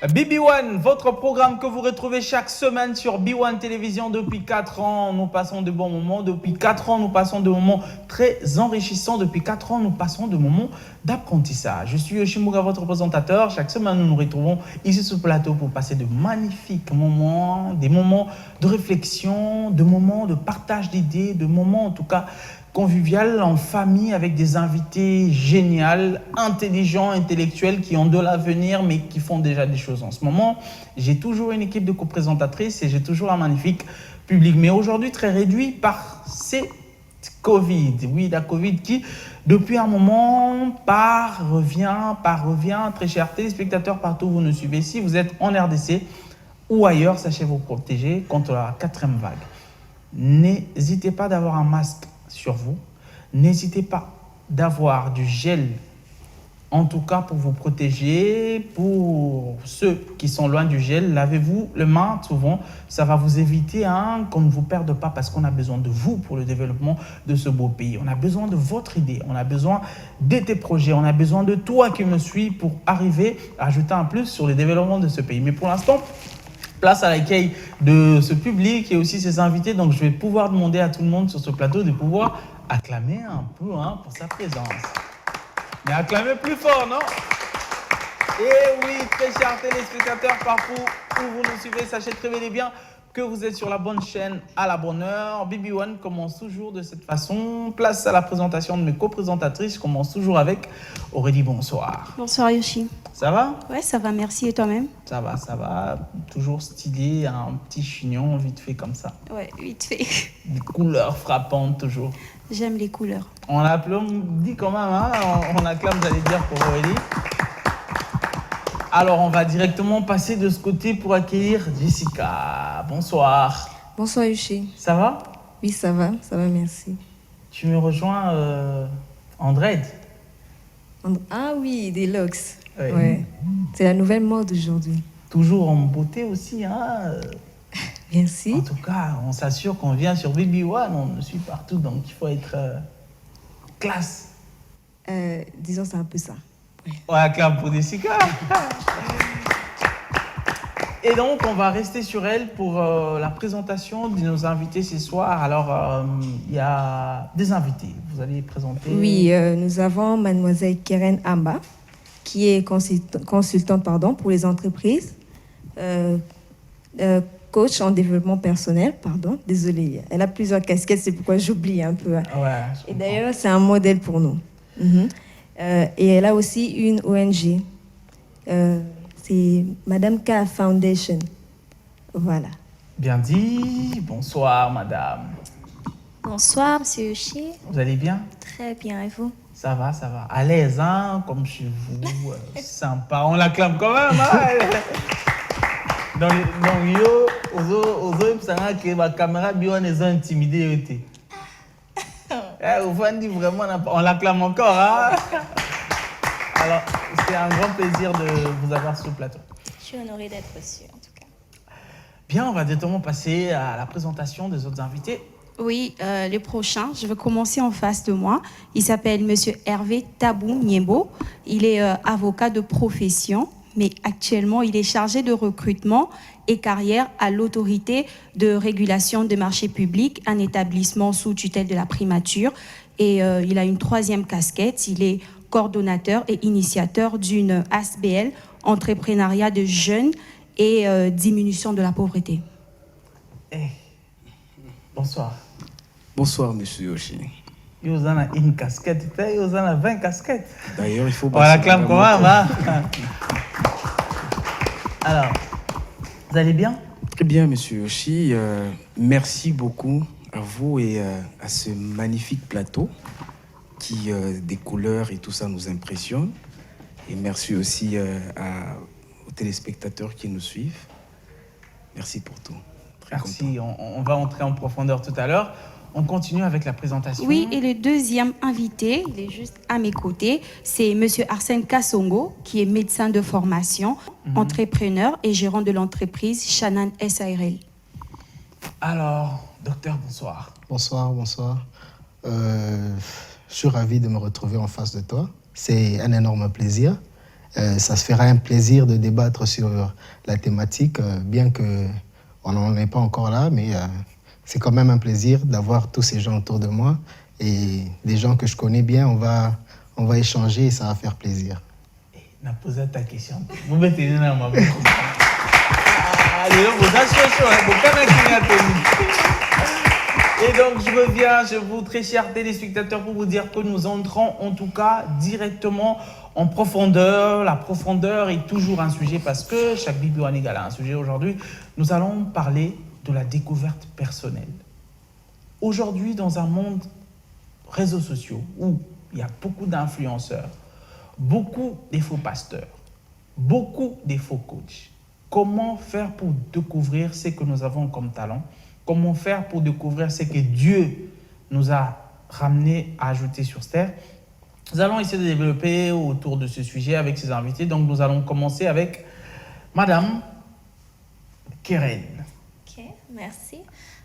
BB1, votre programme que vous retrouvez chaque semaine sur B1 Télévision depuis 4 ans. Nous passons de bons moments. Depuis 4 ans, nous passons de moments très enrichissants. Depuis 4 ans, nous passons de moments d'apprentissage. Je suis Yoshimura, votre présentateur. Chaque semaine, nous nous retrouvons ici sur le plateau pour passer de magnifiques moments, des moments de réflexion, de moments de partage d'idées, de moments en tout cas convivial, en famille, avec des invités géniaux, intelligents, intellectuels, qui ont de l'avenir, mais qui font déjà des choses en ce moment. J'ai toujours une équipe de co-présentatrices et j'ai toujours un magnifique public. Mais aujourd'hui, très réduit par cette Covid. Oui, la Covid qui, depuis un moment, revient. Très chers téléspectateurs, partout où vous nous suivez, si vous êtes en RDC ou ailleurs, sachez vous protéger contre la 4e vague. N'hésitez pas d'avoir un masque sur vous. N'hésitez pas d'avoir du gel, en tout cas pour vous protéger. Pour ceux qui sont loin du gel, lavez-vous les mains souvent. Ça va vous éviter qu'on ne vous perde pas, parce qu'on a besoin de vous pour le développement de ce beau pays. On a besoin de votre idée, on a besoin de tes projets, on a besoin de toi qui me suis pour arriver à ajouter un plus sur le développement de ce pays. Mais pour l'instant, place à l'accueil de ce public et aussi ses invités. Donc, je vais pouvoir demander à tout le monde sur ce plateau de pouvoir acclamer un peu pour sa présence. Mais acclamer plus fort, non? Et oui, très chers téléspectateurs, partout où vous nous suivez, sachez très bel et bien que vous êtes sur la bonne chaîne à la bonne heure. BB1 commence toujours de cette façon. Place à la présentation de mes co-présentatrices. Je commence toujours avec Aurélie. Bonsoir. Bonsoir Yoshi. Ça va? Ouais, ça va, merci. Et toi-même? Ça va. Toujours stylé, un petit chignon vite fait comme ça. Ouais, vite fait. Des couleurs frappantes toujours. J'aime les couleurs. On applaudit quand même, on acclame, j'allais dire, pour Aurélie. Alors, on va directement passer de ce côté pour accueillir Jessica. Bonsoir. Bonsoir Yoshi. Ça va? Oui, ça va, merci. Tu me rejoins en dread? Ah oui, des locks. Oui. Ouais. C'est la nouvelle mode aujourd'hui. Toujours en beauté aussi, Merci. En tout cas, on s'assure qu'on vient sur BB1, on me suit partout, donc il faut être classe. Disons, c'est un peu ça. On acclame pour Jessica. Et donc, on va rester sur elle pour la présentation de nos invités ce soir. Alors, il y a des invités. Vous allez présenter. Oui, nous avons mademoiselle Keren Amba, qui est consultante pour les entreprises, coach en développement personnel, désolée. Elle a plusieurs casquettes, c'est pourquoi j'oublie un peu. Ouais, et d'ailleurs, c'est un modèle pour nous. Et elle a aussi une ONG. C'est Madame K Foundation. Voilà. Bien dit. Bonsoir, madame. Bonsoir, monsieur Yoshi. Vous allez bien? Très bien, et vous? Ça va. À l'aise, comme chez vous. Sympa. On l'acclame quand même, Donc, yo, que ma caméra bien les a intimidés. Vous dit vraiment, on l'acclame encore, Alors, c'est un grand plaisir de vous avoir sur le plateau. Je suis honorée d'être reçue, en tout cas. Bien, on va directement passer à la présentation des autres invités. Oui, les prochains, je vais commencer en face de moi. Il s'appelle monsieur Hervé Tabou Niembo. Il est avocat de profession, mais actuellement, il est chargé de recrutement et carrière à l'autorité de régulation des marchés publics, un établissement sous tutelle de la primature. Et il a une 3e casquette. Il est coordonnateur et initiateur d'une ASBL, entrepreneuriat de jeunes et diminution de la pauvreté. Bonsoir. Bonsoir, monsieur Yoshi. Vous en avez une casquette, vous en avez 20 casquettes. D'ailleurs, il faut... On l'acclame quand même, Alors, vous allez bien? Très bien, monsieur Yoshi. Merci beaucoup à vous et à ce magnifique plateau qui, des couleurs et tout ça, nous impressionne. Et merci aussi aux téléspectateurs qui nous suivent. Merci pour tout. Très Merci. On va entrer en profondeur tout à l'heure. On continue avec la présentation. Oui, et le deuxième invité, il est juste à mes côtés, c'est monsieur Arsène Kassongo, qui est médecin de formation, entrepreneur et gérant de l'entreprise Shannon SARL. Alors, docteur, bonsoir. Bonsoir. Je suis ravi de me retrouver en face de toi. C'est un énorme plaisir. Ça se fera un plaisir de débattre sur la thématique, bien qu'on n'en est pas encore là, mais c'est quand même un plaisir d'avoir tous ces gens autour de moi et des gens que je connais bien. On va échanger et ça va faire plaisir. On a posé ta question. Vous mettez une main. Allez, vous Et donc, je reviens, je vous, très chers téléspectateurs, pour vous dire que nous entrons en tout cas directement en profondeur. La profondeur est toujours un sujet parce que chaque Bible égale a un sujet aujourd'hui. Nous allons parler de la découverte personnelle. Aujourd'hui, dans un monde réseaux sociaux où il y a beaucoup d'influenceurs, beaucoup de faux pasteurs, beaucoup de faux coachs, comment faire pour découvrir ce que nous avons comme talent? Comment faire pour découvrir ce que Dieu nous a ramené à ajouter sur cette terre? Nous allons essayer de développer autour de ce sujet avec ses invités. Donc, nous allons commencer avec Madame Keren. Ok, merci.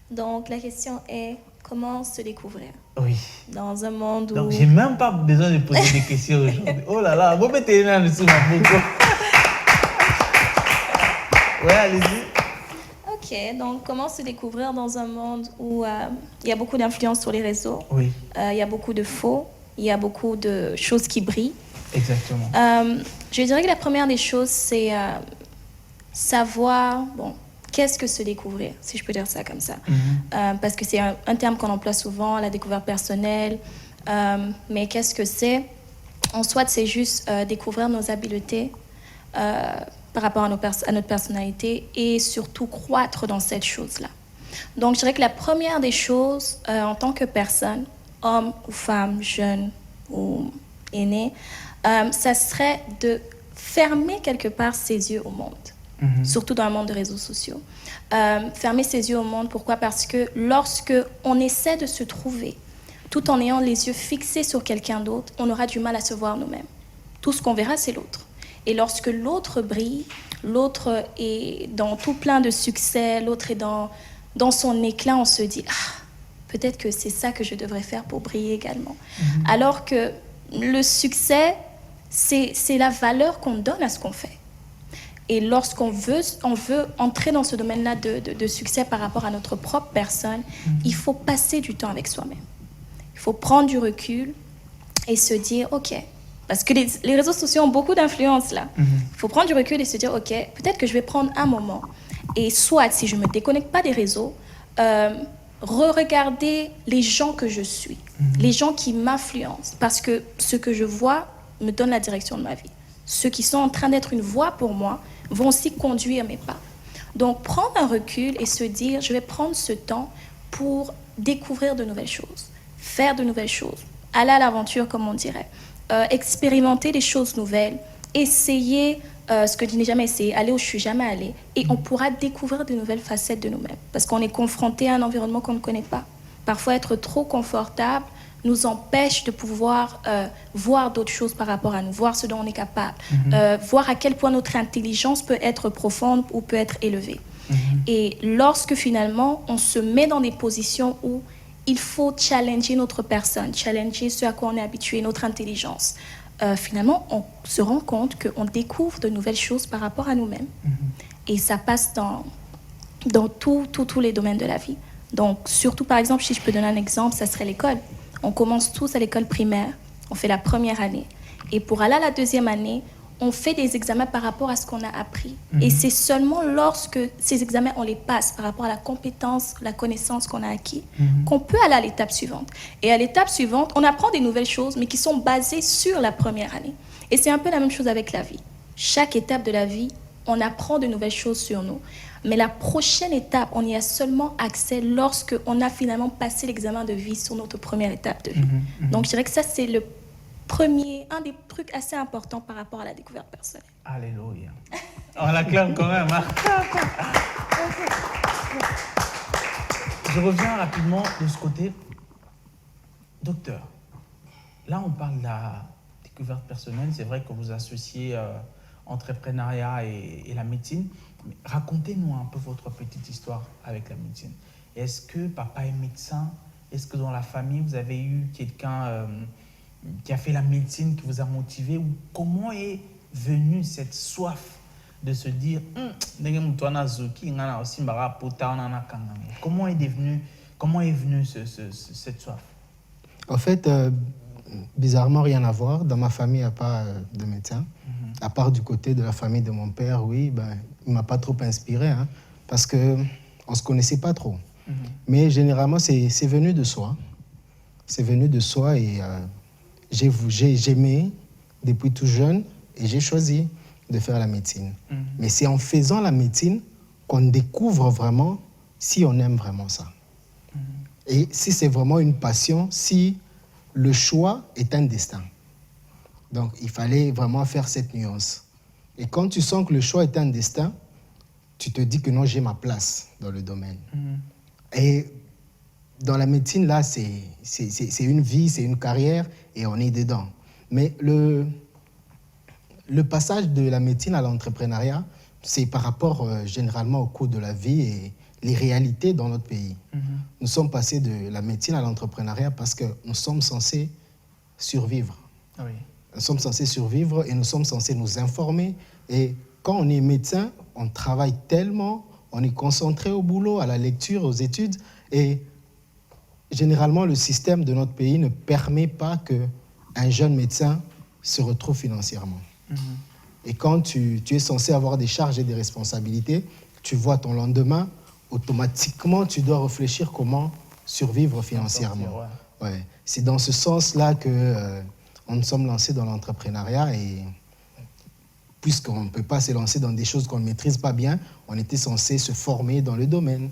Donc, la question est comment se découvrir? Oui. Dans un monde où... Donc, je n'ai même pas besoin de poser des questions aujourd'hui. Oh là là, vous mettez une main dessus ma bouche. Ouais, allez-y. Ok, donc comment se découvrir dans un monde où il y a beaucoup d'influence sur les réseaux, Oui, il y a beaucoup de faux, il y a beaucoup de choses qui brillent. exactement. Je dirais que la première des choses, c'est savoir, bon, qu'est-ce que se découvrir, si je peux dire ça comme ça. Parce que c'est un terme qu'on emploie souvent, la découverte personnelle. Mais qu'est-ce que c'est? En soit, c'est juste découvrir nos habiletés par rapport à notre personnalité et surtout croître dans cette chose-là. Donc, je dirais que la première des choses, en tant que personne, homme ou femme, jeune ou aîné, ça serait de fermer quelque part ses yeux au monde, surtout dans le monde des réseaux sociaux. Fermer ses yeux au monde, pourquoi? Parce que lorsque on essaie de se trouver, tout en ayant les yeux fixés sur quelqu'un d'autre, on aura du mal à se voir nous-mêmes. Tout ce qu'on verra, c'est l'autre. Et lorsque l'autre brille, l'autre est dans tout plein de succès, l'autre est dans son éclat, on se dit « Ah, peut-être que c'est ça que je devrais faire pour briller également. » Alors que le succès, c'est la valeur qu'on donne à ce qu'on fait. Et lorsqu'on veut entrer dans ce domaine-là de succès par rapport à notre propre personne, il faut passer du temps avec soi-même. Il faut prendre du recul et se dire « Ok ». Parce que les réseaux sociaux ont beaucoup d'influence là. Il faut prendre du recul et se dire, OK, peut-être que je vais prendre un moment. Et soit, si je ne me déconnecte pas des réseaux, re-regarder les gens que je suis, les gens qui m'influencent. Parce que ce que je vois me donne la direction de ma vie. Ceux qui sont en train d'être une voie pour moi vont aussi conduire mes pas. Donc, prendre un recul et se dire, je vais prendre ce temps pour découvrir de nouvelles choses, faire de nouvelles choses, aller à l'aventure, comme on dirait. Expérimenter des choses nouvelles, essayer ce que je n'ai jamais essayé, aller où je ne suis jamais allée, et on pourra découvrir de nouvelles facettes de nous-mêmes. Parce qu'on est confronté à un environnement qu'on ne connaît pas. Parfois, être trop confortable nous empêche de pouvoir voir d'autres choses par rapport à nous, voir ce dont on est capable, voir à quel point notre intelligence peut être profonde ou peut être élevée. Et lorsque finalement, on se met dans des positions où il faut challenger notre personne, challenger ce à quoi on est habitué, notre intelligence. Finalement, on se rend compte qu'on découvre de nouvelles choses par rapport à nous-mêmes. Et ça passe dans tous les domaines de la vie. Donc, surtout, par exemple, si je peux donner un exemple, ça serait l'école. On commence tous à l'école primaire, on fait la première année. Et pour aller à la deuxième année, on fait des examens par rapport à ce qu'on a appris. Et c'est seulement lorsque ces examens, on les passe par rapport à la compétence, la connaissance qu'on a acquis, qu'on peut aller à l'étape suivante. Et à l'étape suivante, on apprend des nouvelles choses, mais qui sont basées sur la première année. Et c'est un peu la même chose avec la vie. Chaque étape de la vie, on apprend de nouvelles choses sur nous. Mais la prochaine étape, on y a seulement accès lorsque on a finalement passé l'examen de vie sur notre première étape de vie. Donc je dirais que ça, c'est un des trucs assez importants par rapport à la découverte personnelle. Alléluia. On l'acclame quand même. Hein? Je reviens rapidement de ce côté. Docteur, là on parle de la découverte personnelle. C'est vrai que vous associez entrepreneuriat et la médecine. Mais racontez-nous un peu votre petite histoire avec la médecine. Est-ce que papa est médecin? Est-ce que dans la famille, vous avez eu quelqu'un qui a fait la médecine, qui vous a motivé? Ou comment est venu cette soif de se dire comment est venue cette soif? En fait, bizarrement, rien à voir. Dans ma famille, il n'y a pas de médecin. À part du côté de la famille de mon père, oui, ben, il ne m'a pas trop inspiré, hein, parce qu'on ne se connaissait pas trop. Mais généralement, c'est venu de soi. C'est venu de soi et j'aimais depuis tout jeune et j'ai choisi de faire la médecine. Mais c'est en faisant la médecine qu'on découvre vraiment si on aime vraiment ça. Et si c'est vraiment une passion, si le choix est un destin. Donc, il fallait vraiment faire cette nuance. Et quand tu sens que le choix est un destin, tu te dis que non, j'ai ma place dans le domaine. Et dans la médecine, là, c'est une vie, c'est une carrière, et on est dedans. Mais le passage de la médecine à l'entrepreneuriat, c'est par rapport généralement au cours de la vie et les réalités dans notre pays. Nous sommes passés de la médecine à l'entrepreneuriat parce que nous sommes censés survivre. Oui. Nous sommes censés survivre et nous sommes censés nous informer. Et quand on est médecin, on travaille tellement, on est concentré au boulot, à la lecture, aux études. Et généralement, le système de notre pays ne permet pas qu'un jeune médecin se retrouve financièrement. Et quand tu es censé avoir des charges et des responsabilités, tu vois ton lendemain, automatiquement, tu dois réfléchir comment survivre financièrement. Ouais. C'est dans ce sens-là que nous sommes lancés dans l'entrepreneuriat et puisqu'on ne peut pas se lancer dans des choses qu'on ne maîtrise pas bien, on était censé se former dans le domaine.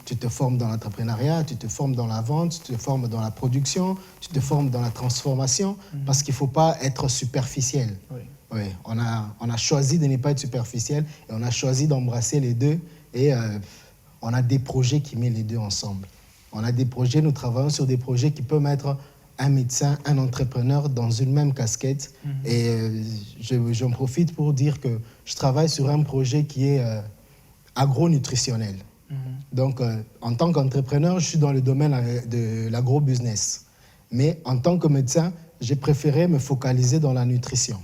Tu te formes dans l'entrepreneuriat, tu te formes dans la vente, tu te formes dans la production, tu te formes dans la transformation, parce qu'il ne faut pas être superficiel. Oui, on a choisi de ne pas être superficiel et on a choisi d'embrasser les deux et on a des projets qui mettent les deux ensemble. On a des projets, nous travaillons sur des projets qui peuvent mettre un médecin, un entrepreneur dans une même casquette. Et j'en profite pour dire que je travaille sur un projet qui est agronutritionnel. Donc, en tant qu'entrepreneur, je suis dans le domaine de l'agro-business. Mais en tant que médecin, j'ai préféré me focaliser dans la nutrition.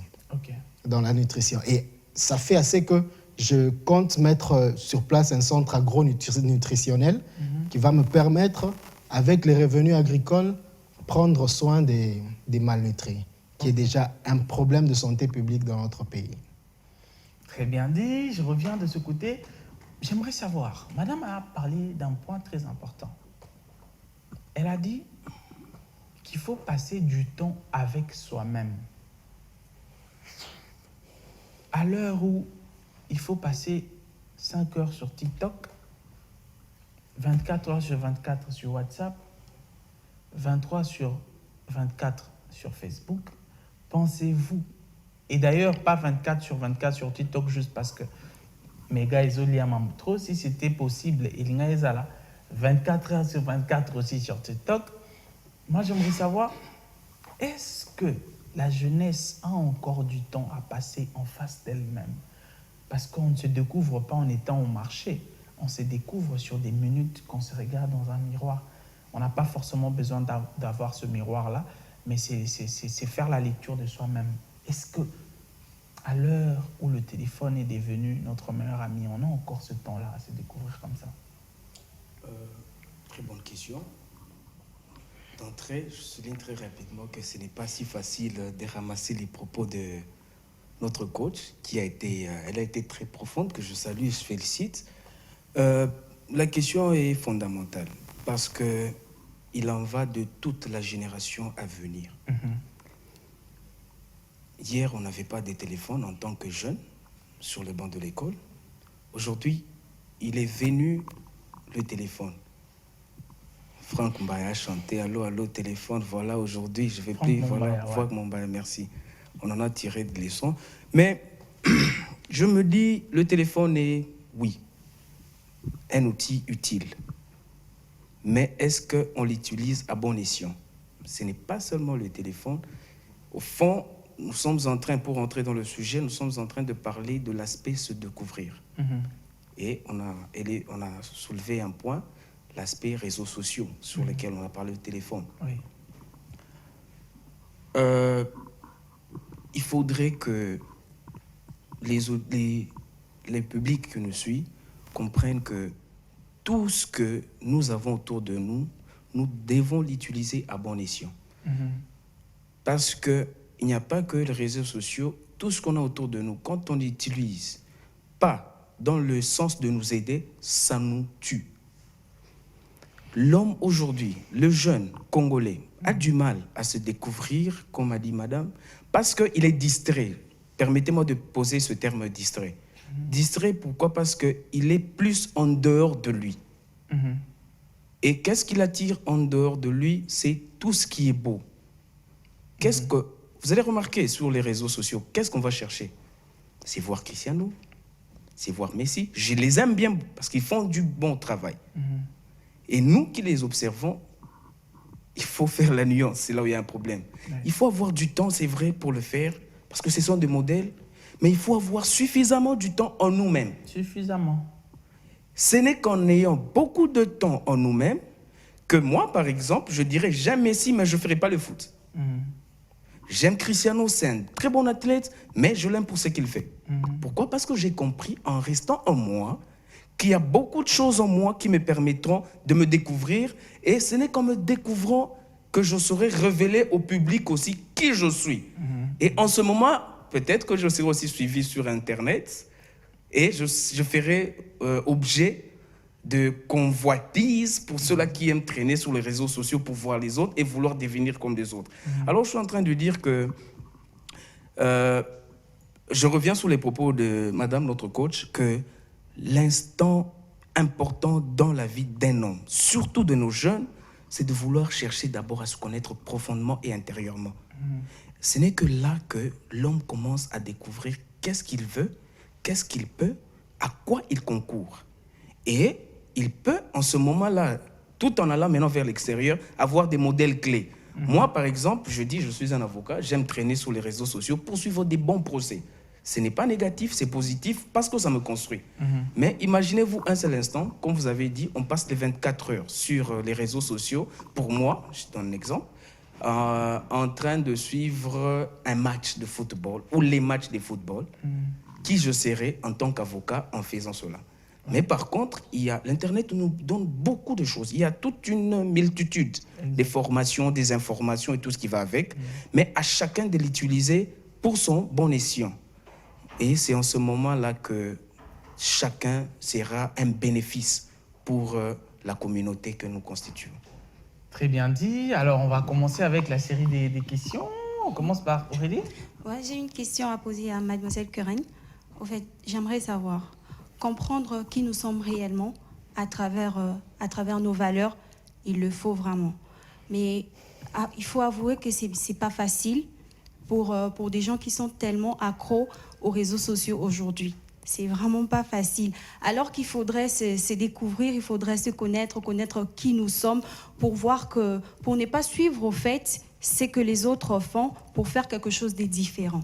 Dans la nutrition. Et ça fait assez que je compte mettre sur place un centre agro-nutritionnel qui va me permettre, avec les revenus agricoles, prendre soin des malnutris, qui est déjà un problème de santé publique dans notre pays. Très bien dit, je reviens de ce côté. J'aimerais savoir, Madame a parlé d'un point très important. Elle a dit qu'il faut passer du temps avec soi-même. À l'heure où il faut passer 5 heures sur TikTok, 24 heures sur 24 sur WhatsApp, 23 sur 24 sur Facebook, pensez-vous, et d'ailleurs pas 24 sur 24 sur TikTok juste parce que mes gars ils ont trop, si c'était possible, il y a 24 heures sur 24 aussi sur TikTok, moi j'aimerais savoir, est-ce que la jeunesse a encore du temps à passer en face d'elle-même? Parce qu'on ne se découvre pas en étant au marché, on se découvre sur des minutes qu'on se regarde dans un miroir. On n'a pas forcément besoin d'avoir ce miroir-là, mais c'est faire la lecture de soi-même. Est-ce que, à l'heure où le téléphone est devenu notre meilleur ami, on a encore ce temps-là à se découvrir comme ça? Très bonne question. D'entrée, je souligne très rapidement que ce n'est pas si facile de ramasser les propos de notre coach, elle a été très profonde, que je salue et je félicite. La question est fondamentale parce qu'il en va de toute la génération à venir. Hier, on n'avait pas de téléphone en tant que jeune sur le banc de l'école. Aujourd'hui, il est venu le téléphone. Franck Mbaya a chanté « Allô, allô, téléphone ». Voilà, aujourd'hui, je ne vais plus voir mon Mbaya, merci. On en a tiré des leçons. Mais je me dis, le téléphone est, oui, un outil utile. Mais est-ce qu'on l'utilise à bon escient? Ce n'est pas seulement le téléphone. Au fond, nous sommes en train, pour entrer dans le sujet, nous sommes en train de parler de l'aspect se découvrir. Et on a soulevé un point, l'aspect réseaux sociaux, sur lequel on a parlé du téléphone. Il faudrait que les publics qui nous suivent comprennent que tout ce que nous avons autour de nous, nous devons l'utiliser à bon escient. Parce qu'il n'y a pas que les réseaux sociaux, tout ce qu'on a autour de nous, quand on l'utilise pas dans le sens de nous aider, ça nous tue. L'homme aujourd'hui, le jeune Congolais, a du mal à se découvrir, comme a dit madame, parce qu'il est distrait. Permettez-moi de poser ce terme distrait. Distrait, pourquoi? Parce qu'il est plus en dehors de lui. Et qu'est-ce qu'il attire en dehors de lui? C'est tout ce qui est beau. Qu'est-ce que... Vous allez remarquer sur les réseaux sociaux, qu'est-ce qu'on va chercher? C'est voir Cristiano, c'est voir Messi. Je les aime bien parce qu'ils font du bon travail. Et nous qui les observons, il faut faire la nuance, c'est là où il y a un problème. Il faut avoir du temps, c'est vrai, pour le faire, parce que ce sont des modèles, mais il faut avoir suffisamment du temps en nous-mêmes. Suffisamment. Ce n'est qu'en ayant beaucoup de temps en nous-mêmes que moi, par exemple, je dirais j'aime Messi, mais je ne ferai pas le foot. J'aime Cristiano, c'est un très bon athlète, mais je l'aime pour ce qu'il fait. Pourquoi? Parce que j'ai compris, en restant en moi, qu'il y a beaucoup de choses en moi qui me permettront de me découvrir. Et ce n'est qu'en me découvrant que je saurai révéler au public aussi qui je suis. Et en ce moment, peut-être que je serai aussi suivi sur Internet et je ferai objet de convoitise pour ceux-là qui aiment traîner sur les réseaux sociaux pour voir les autres et vouloir devenir comme des autres. Alors, je suis en train de dire que... je reviens sur les propos de madame, notre coach, que l'instant important dans la vie d'un homme, surtout de nos jeunes, c'est de vouloir chercher d'abord à se connaître profondément et intérieurement. Ce n'est que là que l'homme commence à découvrir qu'est-ce qu'il veut, qu'est-ce qu'il peut, à quoi il concourt. Et il peut, en ce moment-là, tout en allant maintenant vers l'extérieur, avoir des modèles clés. Moi, par exemple, je dis, je suis un avocat, j'aime traîner sur les réseaux sociaux pour suivre des bons procès. Ce n'est pas négatif, c'est positif parce que ça me construit. Mais imaginez-vous un seul instant, comme vous avez dit, on passe les 24 heures sur les réseaux sociaux. Pour moi, je donne un exemple, en train de suivre un match de football ou les matchs de football, qui je serai en tant qu'avocat en faisant cela. Mais par contre, l'Internet nous donne beaucoup de choses. Il y a toute une multitude des formations, des informations et tout ce qui va avec. Mais à chacun de l'utiliser pour son bon escient. Et c'est en ce moment-là que chacun sera un bénéfice pour la communauté que nous constituons. Très bien dit. Alors, on va commencer avec la série des questions. On commence par Aurélie. Ouais, j'ai une question à poser à mademoiselle Keren. En fait, j'aimerais savoir, comprendre qui nous sommes réellement à travers nos valeurs, il le faut vraiment. Mais il faut avouer que c'est pas facile pour des gens qui sont tellement accros aux réseaux sociaux aujourd'hui. C'est vraiment pas facile. Alors qu'il faudrait se découvrir, il faudrait se connaître qui nous sommes pour voir que, pour ne pas suivre au fait ce que les autres font pour faire quelque chose de différent.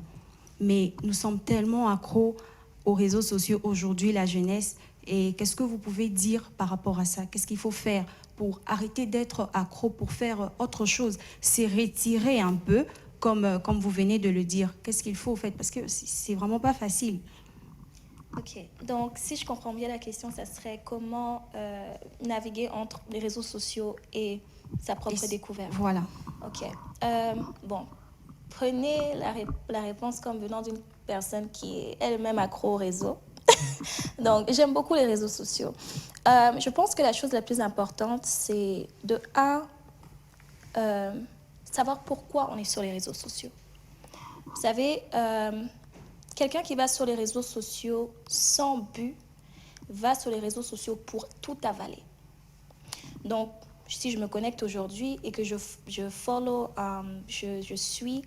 Mais nous sommes tellement accros aux réseaux sociaux aujourd'hui, la jeunesse. Et qu'est-ce que vous pouvez dire par rapport à ça? Qu'est-ce qu'il faut faire pour arrêter d'être accro, pour faire autre chose? C'est retirer un peu, comme vous venez de le dire. Qu'est-ce qu'il faut, en fait? Parce que c'est vraiment pas facile. Ok, donc si je comprends bien la question, ça serait comment naviguer entre les réseaux sociaux et sa propre découverte. Voilà. Ok, bon, prenez la réponse comme venant d'une personne qui est elle-même accro au réseau. Donc, j'aime beaucoup les réseaux sociaux. Je pense que la chose la plus importante, c'est de savoir pourquoi on est sur les réseaux sociaux. Vous savez, quelqu'un qui va sur les réseaux sociaux sans but va sur les réseaux sociaux pour tout avaler. Donc, si je me connecte aujourd'hui et que je suis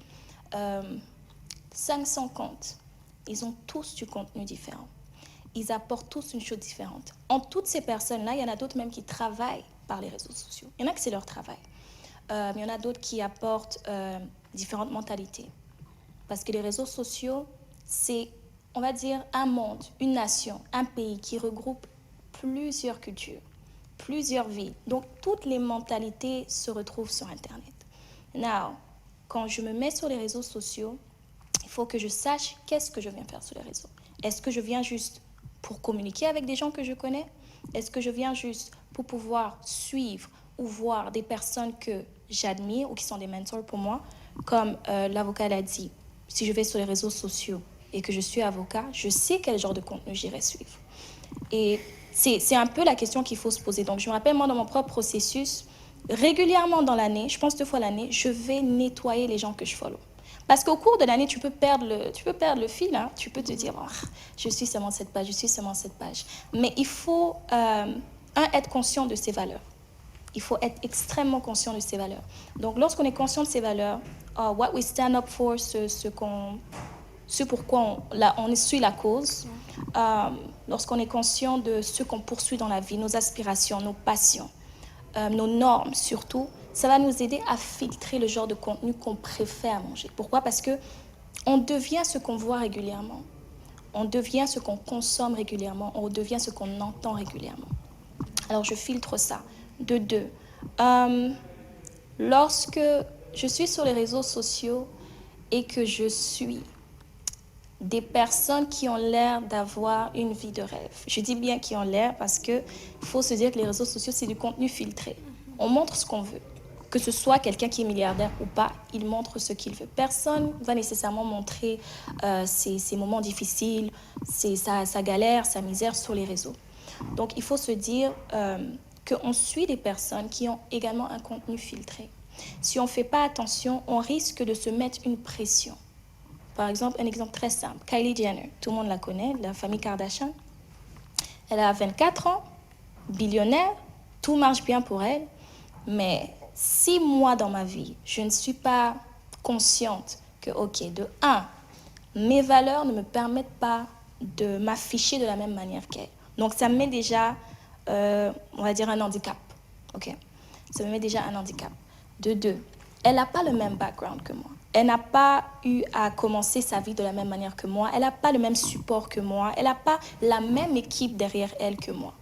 500 comptes, ils ont tous du contenu différent. Ils apportent tous une chose différente. En toutes ces personnes-là, il y en a d'autres même qui travaillent par les réseaux sociaux. Il y en a que c'est leur travail. Il y en a d'autres qui apportent différentes mentalités. Parce que les réseaux sociaux, c'est, on va dire, un monde, une nation, un pays qui regroupe plusieurs cultures, plusieurs vies. Donc, toutes les mentalités se retrouvent sur Internet. Now, quand je me mets sur les réseaux sociaux, il faut que je sache qu'est-ce que je viens faire sur les réseaux. Est-ce que je viens juste pour communiquer avec des gens que je connais? Est-ce que je viens juste pour pouvoir suivre ou voir des personnes que j'admire ou qui sont des mentors pour moi? Comme l'avocat l'a dit, si je vais sur les réseaux sociaux et que je suis avocat, je sais quel genre de contenu j'irai suivre. Et c'est un peu la question qu'il faut se poser. Donc, je me rappelle, moi, dans mon propre processus, régulièrement dans l'année, je pense 2 fois l'année, je vais nettoyer les gens que je follow. Parce qu'au cours de l'année, tu peux perdre le fil. Hein. Tu peux te dire, oh, je suis seulement cette page, je suis seulement cette page. Mais il faut, être conscient de ses valeurs. Il faut être extrêmement conscient de ses valeurs. Donc, lorsqu'on est conscient de ses valeurs, what we stand up for, ce pourquoi on suit la cause, lorsqu'on est conscient de ce qu'on poursuit dans la vie, nos aspirations, nos passions, nos normes surtout, ça va nous aider à filtrer le genre de contenu qu'on préfère manger. Pourquoi? Parce qu'on devient ce qu'on voit régulièrement. On devient ce qu'on consomme régulièrement. On devient ce qu'on entend régulièrement. Alors, je filtre ça. De 2. Lorsque je suis sur les réseaux sociaux et que je suis des personnes qui ont l'air d'avoir une vie de rêve. Je dis bien qui ont l'air parce qu'il faut se dire que les réseaux sociaux, c'est du contenu filtré. On montre ce qu'on veut. Que ce soit quelqu'un qui est milliardaire ou pas, il montre ce qu'il veut. Personne ne va nécessairement montrer ses moments difficiles, sa galère, sa misère sur les réseaux. Donc, il faut se dire qu'on suit des personnes qui ont également un contenu filtré. Si on ne fait pas attention, on risque de se mettre une pression. Par exemple, un exemple très simple, Kylie Jenner, tout le monde la connaît, la famille Kardashian. Elle a 24 ans, billionnaire, tout marche bien pour elle, mais si moi, dans ma vie, je ne suis pas consciente que, ok, de 1, mes valeurs ne me permettent pas de m'afficher de la même manière qu'elle. Donc, ça me met déjà, on va dire, un handicap. Ok, ça me met déjà un handicap. De 2, elle n'a pas le même background que moi. Elle n'a pas eu à commencer sa vie de la même manière que moi. Elle n'a pas le même support que moi. Elle n'a pas la même équipe derrière elle que moi.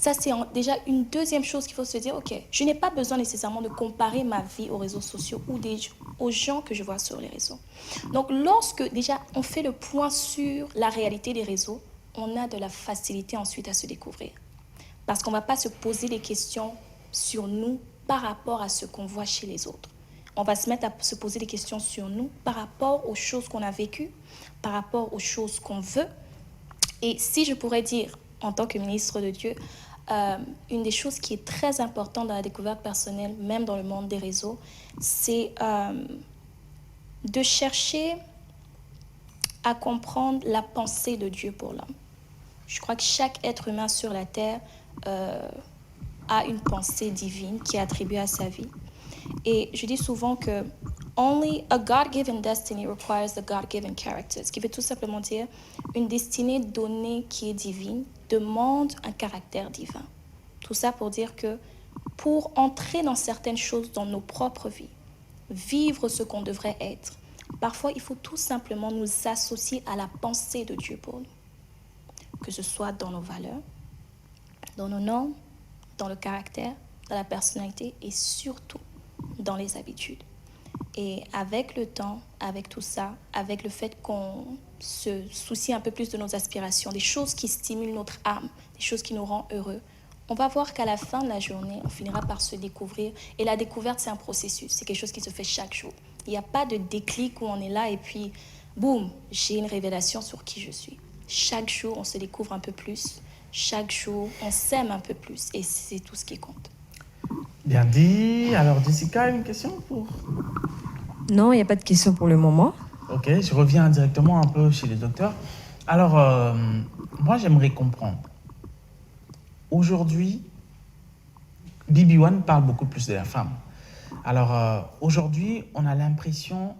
Ça, c'est déjà une deuxième chose qu'il faut se dire, ok, je n'ai pas besoin nécessairement de comparer ma vie aux réseaux sociaux ou aux gens que je vois sur les réseaux. Donc, lorsque déjà on fait le point sur la réalité des réseaux, on a de la facilité ensuite à se découvrir. Parce qu'on ne va pas se poser des questions sur nous par rapport à ce qu'on voit chez les autres. On va se mettre à se poser des questions sur nous par rapport aux choses qu'on a vécues, par rapport aux choses qu'on veut. Et si je pourrais dire, en tant que ministre de Dieu, une des choses qui est très importante dans la découverte personnelle, même dans le monde des réseaux, c'est de chercher à comprendre la pensée de Dieu pour l'homme. Je crois que chaque être humain sur la terre a une pensée divine qui est attribuée à sa vie. Et je dis souvent que only a God-given destiny requires the God-given character. Ce qui veut tout simplement dire une destinée donnée qui est divine demande un caractère divin. Tout ça pour dire que pour entrer dans certaines choses dans nos propres vies, vivre ce qu'on devrait être, parfois il faut tout simplement nous associer à la pensée de Dieu pour nous. Que ce soit dans nos valeurs, dans nos normes, dans le caractère, dans la personnalité et surtout dans les habitudes. Et avec le temps, avec tout ça, avec le fait qu'on se soucie un peu plus de nos aspirations, des choses qui stimulent notre âme, des choses qui nous rendent heureux, on va voir qu'à la fin de la journée, on finira par se découvrir. Et la découverte, c'est un processus, c'est quelque chose qui se fait chaque jour. Il n'y a pas de déclic où on est là et puis, boum, j'ai une révélation sur qui je suis. Chaque jour, on se découvre un peu plus. Chaque jour, on s'aime un peu plus. Et c'est tout ce qui compte. Bien dit. Alors, Jessica, une question pour... Non, il n'y a pas de question pour le moment. Ok, je reviens directement un peu chez les docteurs. Alors, moi, j'aimerais comprendre. Aujourd'hui, BB1 parle beaucoup plus de la femme. Alors, aujourd'hui, on a l'impression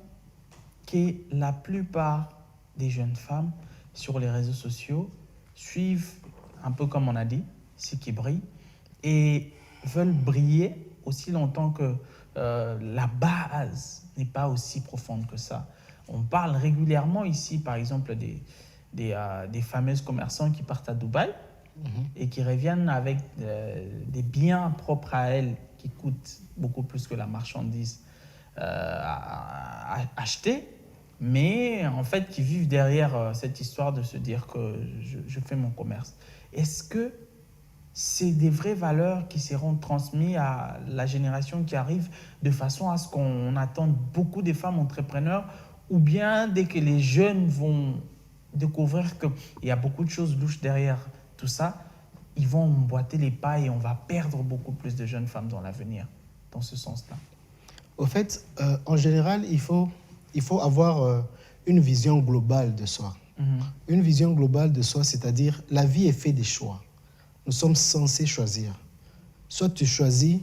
que la plupart des jeunes femmes sur les réseaux sociaux suivent, un peu comme on a dit, ce qui brille et veulent briller aussi longtemps que la base n'est pas aussi profonde que ça. On parle régulièrement ici, par exemple, des fameuses commerçants qui partent à Dubaï et qui reviennent avec des biens propres à elles qui coûtent beaucoup plus que la marchandise achetée. mais en fait qui vivent derrière cette histoire de se dire que je fais mon commerce. Est-ce que c'est des vraies valeurs qui seront transmises à la génération qui arrive de façon à ce qu'on attende beaucoup de femmes entrepreneurs, ou bien dès que les jeunes vont découvrir qu'il y a beaucoup de choses louches derrière tout ça, ils vont emboîter les pas et on va perdre beaucoup plus de jeunes femmes dans l'avenir, dans ce sens-là? Au fait, en général, il faut avoir une vision globale de soi. Une vision globale de soi, c'est-à-dire la vie est faite des choix. Nous sommes censés choisir. Soit tu choisis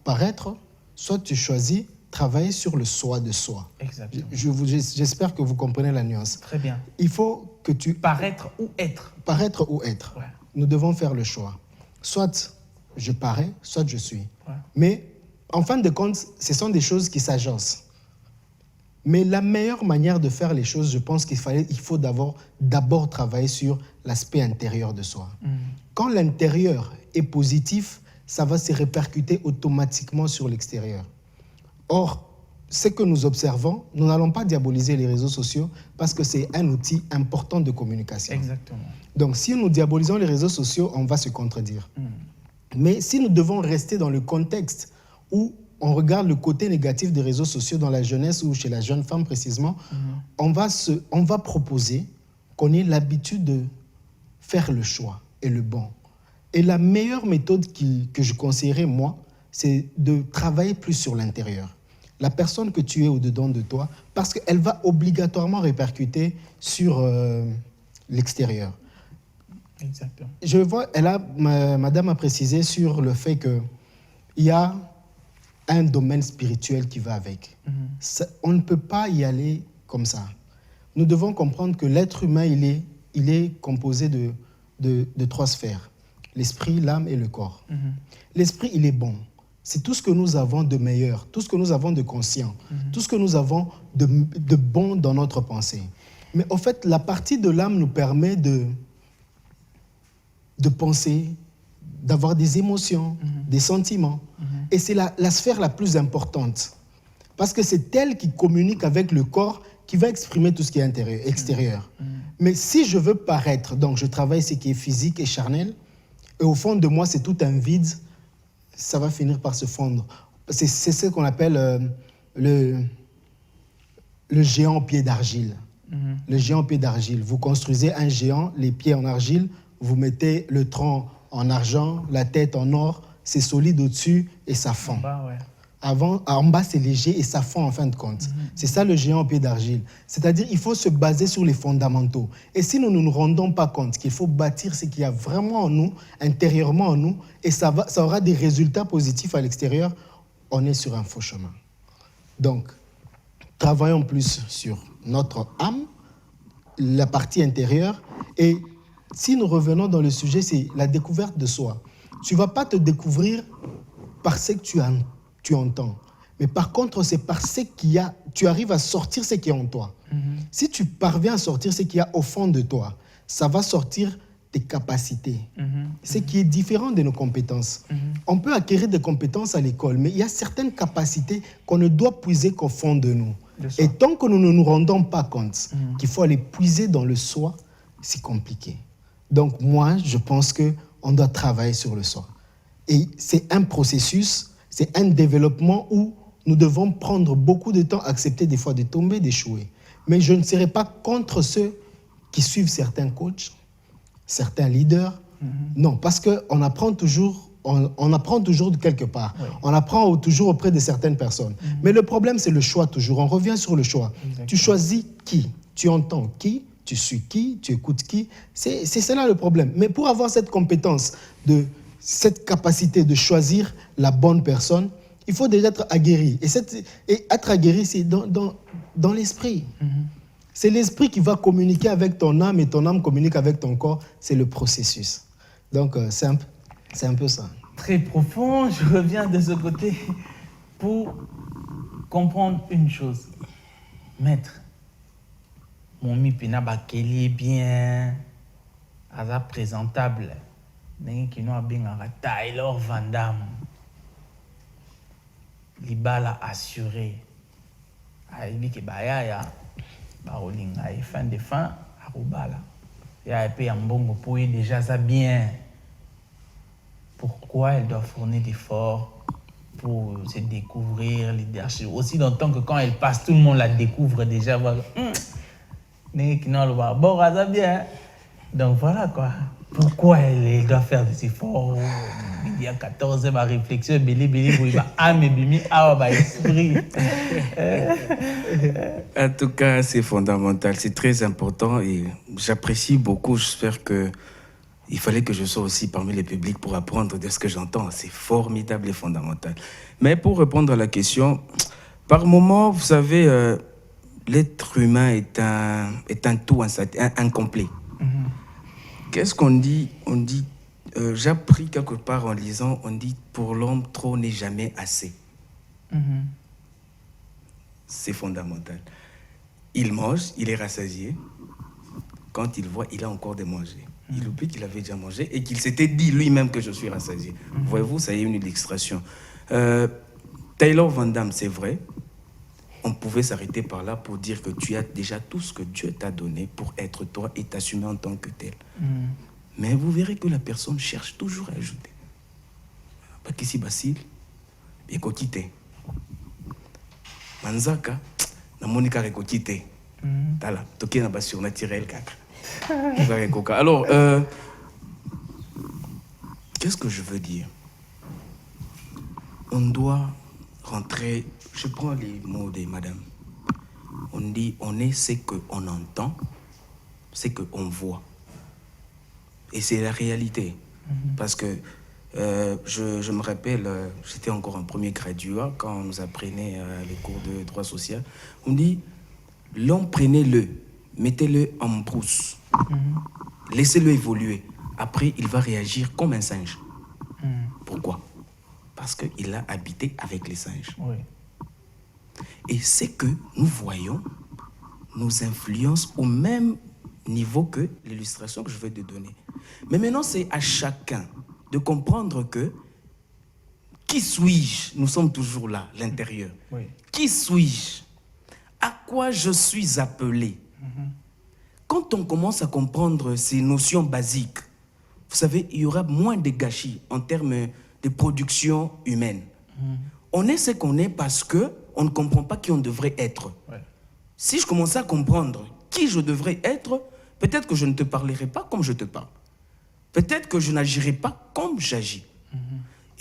paraître, soit tu choisis travailler sur le soi de soi. Exactement. J'espère que vous comprenez la nuance. Très bien. Il faut que tu... Paraître ou être. Paraître ou être. Ouais. Nous devons faire le choix. Soit je parais, soit je suis. Ouais. Mais en fin de compte, ce sont des choses qui s'agencent. Mais la meilleure manière de faire les choses, je pense qu'il faut d'abord travailler sur l'aspect intérieur de soi. Quand l'intérieur est positif, ça va se répercuter automatiquement sur l'extérieur. Or, ce que nous observons, nous n'allons pas diaboliser les réseaux sociaux parce que c'est un outil important de communication. Exactement. Donc, si nous diabolisons les réseaux sociaux, on va se contredire. Mais si nous devons rester dans le contexte où on regarde le côté négatif des réseaux sociaux dans la jeunesse ou chez la jeune femme précisément, on va proposer qu'on ait l'habitude de faire le choix et le bon. Et la meilleure méthode que je conseillerais, moi, c'est de travailler plus sur l'intérieur. La personne que tu es au-dedans de toi, parce qu'elle va obligatoirement répercuter sur l'extérieur. Exactement. Je vois, madame a précisé sur le fait qu'il y a un domaine spirituel qui va avec. On ne peut pas y aller comme ça. Nous devons comprendre que l'être humain, il est composé de trois sphères. L'esprit, l'âme et le corps. L'esprit, il est bon. C'est tout ce que nous avons de meilleur, tout ce que nous avons de conscient, tout ce que nous avons de bon dans notre pensée. Mais en fait, la partie de l'âme nous permet de penser, d'avoir des émotions, des sentiments. Et c'est la sphère la plus importante. Parce que c'est elle qui communique avec le corps, qui va exprimer tout ce qui est extérieur. Mais si je veux paraître, donc je travaille ce qui est physique et charnel, et au fond de moi, c'est tout un vide, ça va finir par se fondre. C'est ce qu'on appelle le géant au pied d'argile. Le géant au pied d'argile. Vous construisez un géant, les pieds en argile, vous mettez le tronc en argent, la tête en or, c'est solide au-dessus et ça fond. En bas, ouais. En bas, c'est léger et ça fond en fin de compte. C'est ça le géant au pied d'argile. C'est-à-dire qu'il faut se baser sur les fondamentaux. Et si nous ne nous rendons pas compte qu'il faut bâtir ce qu'il y a vraiment en nous, intérieurement en nous, et ça aura des résultats positifs à l'extérieur, on est sur un faux chemin. Donc, travaillons plus sur notre âme, la partie intérieure, et si nous revenons dans le sujet, c'est la découverte de soi. Tu ne vas pas te découvrir par ce que tu entends. Mais par contre, c'est par ce qu'il y a, tu arrives à sortir ce qui est en toi. Si tu parviens à sortir ce qu'il y a au fond de toi, ça va sortir tes capacités. Ce qui est différent de nos compétences. On peut acquérir des compétences à l'école, mais il y a certaines capacités qu'on ne doit puiser qu'au fond de nous. Et tant que nous ne nous rendons pas compte qu'il faut aller puiser dans le soi, c'est compliqué. Donc moi, je pense qu'on doit travailler sur le soi. Et c'est un processus, c'est un développement où nous devons prendre beaucoup de temps, accepter des fois de tomber, d'échouer. Mais je ne serai pas contre ceux qui suivent certains coachs, certains leaders. Non, parce qu'on apprend toujours, on apprend toujours de quelque part. Oui. On apprend toujours auprès de certaines personnes. Mais le problème, c'est le choix toujours. On revient sur le choix. Exactement. Tu choisis qui? Tu entends qui? Tu suis qui? Tu écoutes qui? C'est cela le problème. Mais pour avoir cette compétence, cette capacité de choisir la bonne personne, il faut déjà être aguerri. Et être aguerri, c'est dans l'esprit. C'est l'esprit qui va communiquer avec ton âme et ton âme communique avec ton corps. C'est le processus. Donc, c'est un peu ça. Très profond. Je reviens de ce côté pour comprendre une chose. Maître, mon mipina bakeli est bien, asa présentable. Qui nous a bien Taylor Van Damme. Libala assuré. il dit que ya barolinga et fin de fin arobala ya épée en bongo pour déjà ça bien. Pourquoi elle doit fournir d'efforts pour se découvrir leadership aussi longtemps que quand elle passe tout le monde la découvre déjà voilà. Donc voilà quoi. Pourquoi elle doit faire des efforts? Il y a 14 ans, ma réflexion, esprit. En tout cas, c'est fondamental, c'est très important et j'apprécie beaucoup. J'espère que il fallait que je sois aussi parmi les publics pour apprendre de ce que j'entends. C'est formidable et fondamental. Mais pour répondre à la question, par moment, vous savez, l'être humain est un tout, un complet. Qu'est-ce qu'on dit? On dit, j'ai appris quelque part en lisant, on dit, pour l'homme, trop n'est jamais assez. C'est fondamental. Il mange, il est rassasié. Quand il voit, il a encore de manger. Il oublie qu'il avait déjà mangé et qu'il s'était dit lui-même que je suis rassasié. Voyez-vous, ça y est une illustration. Taylor Van Damme, c'est vrai. On pouvait s'arrêter par là pour dire que tu as déjà tout ce que Dieu t'a donné pour être toi et t'assumer en tant que tel. Mais vous verrez que la personne cherche toujours à ajouter. Pas qu'ici, Basile, et Kokite. Manzaka, na Monica Rekokite. Tala, toké na basure naturel kaka. Alors, qu'est-ce que je veux dire? On doit rentrer, je prends les mots de madame. On dit, on est ce qu'on entend, ce qu'on voit. Et c'est la réalité. Parce que je me rappelle, j'étais encore en premier graduat quand on nous apprenait les cours de droit social. On dit, l'homme prenez-le, mettez-le en brousse, laissez-le évoluer. Après, il va réagir comme un singe. Pourquoi? Parce qu'il a habité avec les singes. Oui. Et ce que nous voyons nous influence au même niveau que l'illustration que je vais te donner. Mais maintenant, c'est à chacun de comprendre que qui suis-je? Nous sommes toujours là, l'intérieur. Oui. Qui suis-je? À quoi je suis appelé? Quand on commence à comprendre ces notions basiques, vous savez, il y aura moins de gâchis en termes de production humaine. On est ce qu'on est parce qu'on ne comprend pas qui on devrait être. Ouais. Si je commençais à comprendre qui je devrais être, peut-être que je ne te parlerai pas comme je te parle. Peut-être que je n'agirai pas comme j'agis.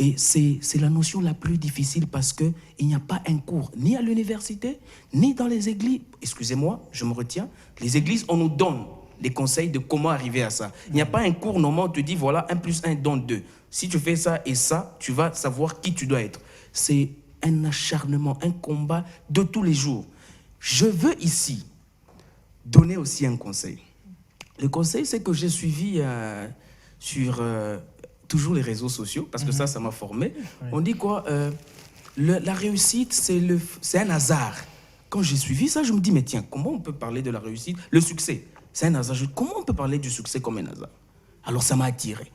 Et c'est la notion la plus difficile parce qu'il n'y a pas un cours, ni à l'université, ni dans les églises. Excusez-moi, je me retiens. Les églises, on nous donne des conseils de comment arriver à ça. Il n'y a pas un cours normal où on te dit, voilà, 1 + 1 donne 2. Si tu fais ça et ça, tu vas savoir qui tu dois être. C'est un acharnement, un combat de tous les jours. Je veux ici donner aussi un conseil. Le conseil, c'est que j'ai suivi sur toujours les réseaux sociaux, parce que ça m'a formé. Oui. On dit quoi? La réussite, c'est un hasard. Quand j'ai suivi ça, je me dis, mais tiens, comment on peut parler de la réussite? Le succès, c'est un hasard. Comment on peut parler du succès comme un hasard? Alors ça m'a attiré.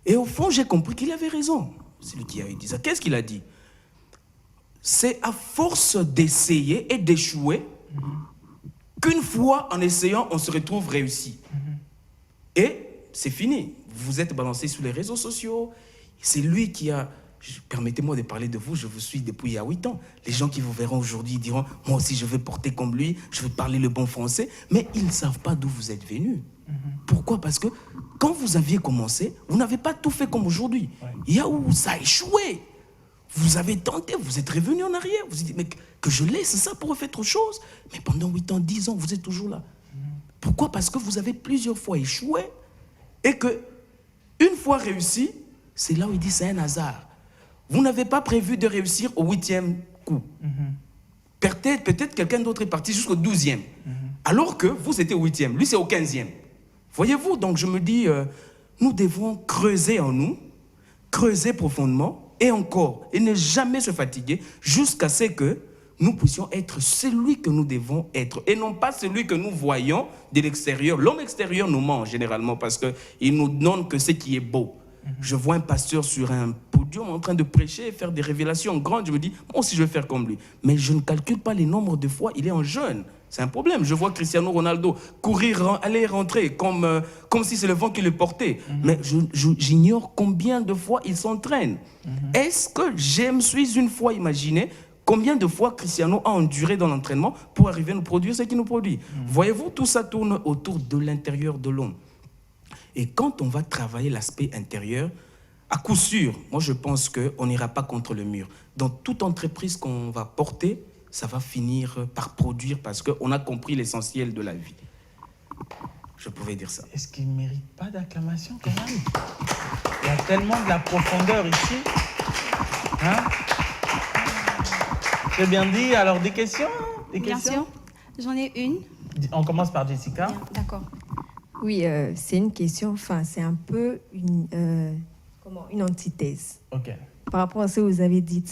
Et au fond, j'ai compris qu'il avait raison. C'est lui qui a dit ça. Qu'est-ce qu'il a dit? C'est à force d'essayer et d'échouer qu'une fois, en essayant, on se retrouve réussi. Et c'est fini. Vous êtes balancé sur les réseaux sociaux. C'est lui qui a... Permettez-moi de parler de vous, je vous suis depuis il y a 8 ans. Les gens qui vous verront aujourd'hui diront, moi aussi je vais porter comme lui, je vais parler le bon français. Mais ils ne savent pas d'où vous êtes venus. Pourquoi? Parce que quand vous aviez commencé, vous n'avez pas tout fait comme aujourd'hui. Ouais. Il y a où ça a échoué. Vous avez tenté, vous êtes revenu en arrière. Vous vous dites, mais que je laisse ça pour refaire autre chose. Mais pendant 8 ans, 10 ans, vous êtes toujours là. Pourquoi? Parce que vous avez plusieurs fois échoué. Et que, une fois réussi, c'est là où il dit c'est un hasard. Vous n'avez pas prévu de réussir au 8e coup. Peut-être quelqu'un d'autre est parti jusqu'au 12e. Alors que vous, c'était au 8e. Lui, c'est au 15e. Voyez-vous? Donc, je me dis, nous devons creuser en nous, creuser profondément, et encore, et ne jamais se fatiguer, jusqu'à ce que nous puissions être celui que nous devons être, et non pas celui que nous voyons de l'extérieur. L'homme extérieur nous ment généralement, parce qu'il nous donne que ce qui est beau. Je vois un pasteur sur un podium en train de prêcher, faire des révélations grandes. Je me dis, moi aussi je vais faire comme lui. Mais je ne calcule pas les nombres de fois il est en jeûne. C'est un problème. Je vois Cristiano Ronaldo courir, aller rentrer comme si c'est le vent qui le portait. Mais j'ignore combien de fois il s'entraîne. Est-ce que je me suis une fois imaginé combien de fois Cristiano a enduré dans l'entraînement pour arriver à nous produire ce qu'il nous produit? Voyez-vous, tout ça tourne autour de l'intérieur de l'homme. Et quand on va travailler l'aspect intérieur, à coup sûr, moi je pense qu'on n'ira pas contre le mur. Dans toute entreprise qu'on va porter, ça va finir par produire parce qu'on a compris l'essentiel de la vie. Je pouvais dire ça. Est-ce qu'il ne mérite pas d'acclamation quand même? Il y a tellement de la profondeur ici. Hein? J'ai bien dit. Alors, des questions? Bien sûr. J'en ai une. On commence par Jessica. Bien, d'accord. Oui, c'est une question, enfin, c'est un peu une antithèse. OK. Par rapport à ce que vous avez dit.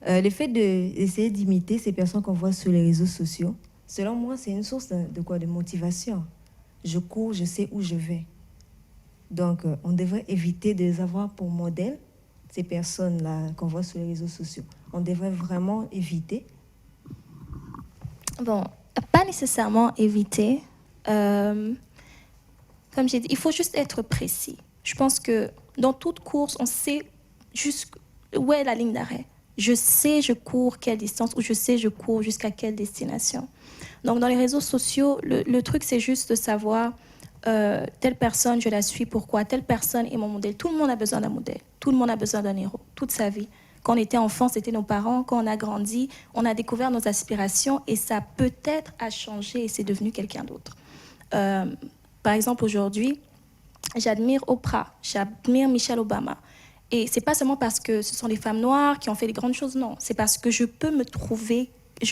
Le fait d'essayer d'imiter ces personnes qu'on voit sur les réseaux sociaux, selon moi, c'est une source de quoi? De motivation. Je cours, je sais où je vais. Donc, on devrait éviter de les avoir pour modèle, ces personnes-là qu'on voit sur les réseaux sociaux. On devrait vraiment éviter. Bon, pas nécessairement éviter. Comme j'ai dit, il faut juste être précis. Je pense que dans toute course, on sait où est la ligne d'arrêt. Je sais, je cours quelle distance, ou je sais, je cours jusqu'à quelle destination. Donc, dans les réseaux sociaux, le truc, c'est juste de savoir telle personne, je la suis, pourquoi, telle personne est mon modèle. Tout le monde a besoin d'un modèle. Tout le monde a besoin d'un héros, toute sa vie. Quand on était enfant, c'était nos parents. Quand on a grandi, on a découvert nos aspirations et ça peut-être a changé et c'est devenu quelqu'un d'autre. Par exemple, aujourd'hui, j'admire Oprah, j'admire Michelle Obama. Et c'est pas seulement parce que ce sont des femmes noires qui ont fait des grandes choses, non. C'est parce que je